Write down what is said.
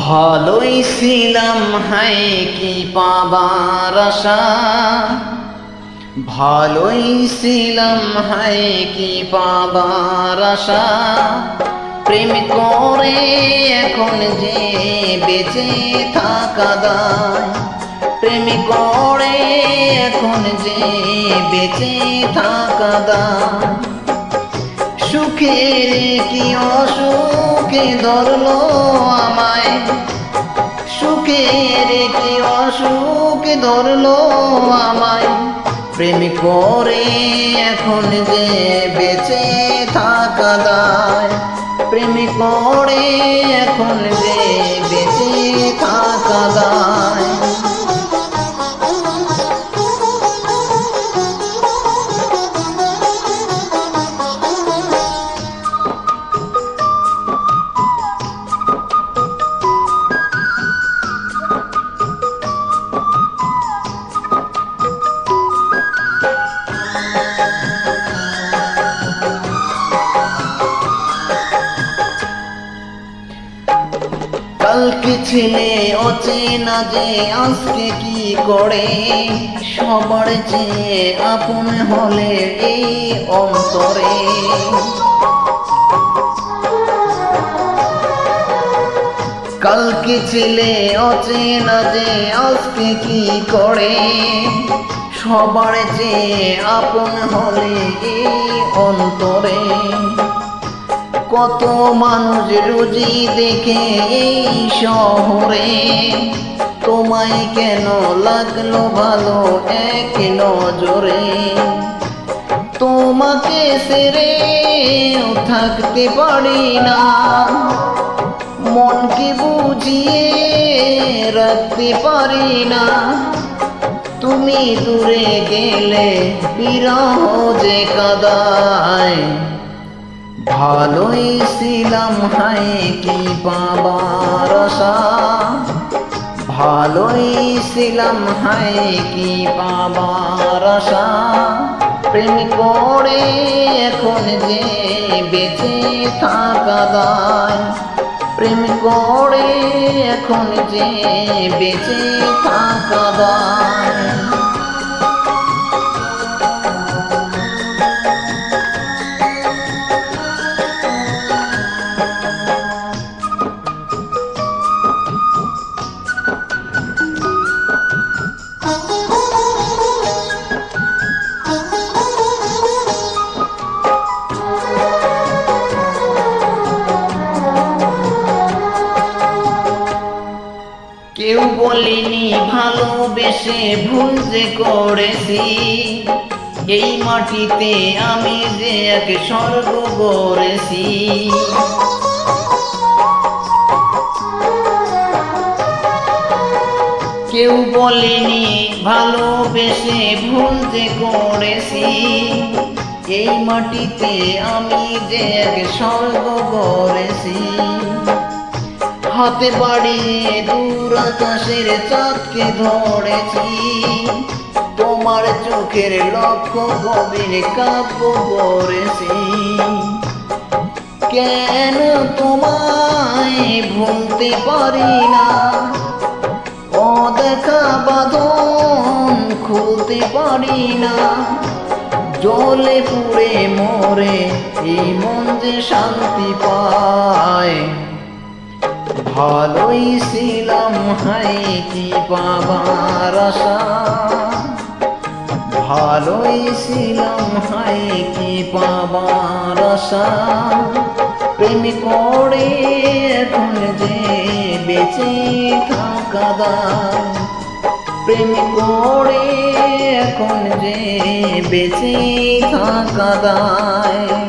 ভালোই ছিলাম হায় কি পাবার আশা, ভালোই ছিলাম হায় কি পাবার আশা। প্রেম করে এখন যে বেঁচে থাকা দায়, প্রেম করে এখন যে বেঁচে থাকা দায়। সুখের কি অসুখে ধরলো আমায়, সুখের কি অসুখে ধরলো আমায়। প্রেম করে এখন যে বেঁচে থাকা দায়, প্রেম করে এখন যে বেঁচে থাকা দায়। কালকে ছেলে অচেনা যে আজকে কি করে, সবার চেয়ে আপন হলে এই অন্তরে। কালকে ছেলে অচেনা যে আজকে কি করে, সবার চেয়ে আপন হলে এই অন্তরে। কত মানুষ রুজি দেখে এই শহরে, তোমায় কেন লাগলো ভালো এক নজরে। তোমাকে ছেড়ে থাকতে পারি না, মনকে বুঝিয়ে রাখতে পারি না। তুমি দূরে গেলে বিরহ যে কাদায়, ভালোই ছিলাম হায় কি পাবার আশা, ভালোই ছিলাম হায় কি পাবার আশা। প্রেম করে এখন যে বেঁচে থাকা দায়, প্রেম করে এখন যে বেঁচে থাকা দায়। কেউ বলিনি ভালোবেসে ভুল যে করেছি, এই মাটিতে আমি যে এক স্বর্গ গড়েছি। কেউ বলিনি ভালোবেসে ভুল যে করেছি, এই মাটিতে আমি যে এক স্বর্গ গড়েছি। হাতে বাড়িয়ে দূর আকাশের চাঁদকে ধরেছি, তোমার চোখের লক্ষ্য গভীর কাব্য করেছি। কেন তোমায় ভুলতে পারি না, অদেখা বাঁধন খুলতে পারি না। জ্বলে পুড়ে মরে এই মন যে শান্তি পায়, ভালোই ছিলাম হায় কি পাবার আশা, ভালোই ছিলাম হায় কি পাবার আশা। প্রেম করে এখন যে বেঁচে থাকা দায়, প্রেম করে এখন যে বেঁচে থাকা দায়।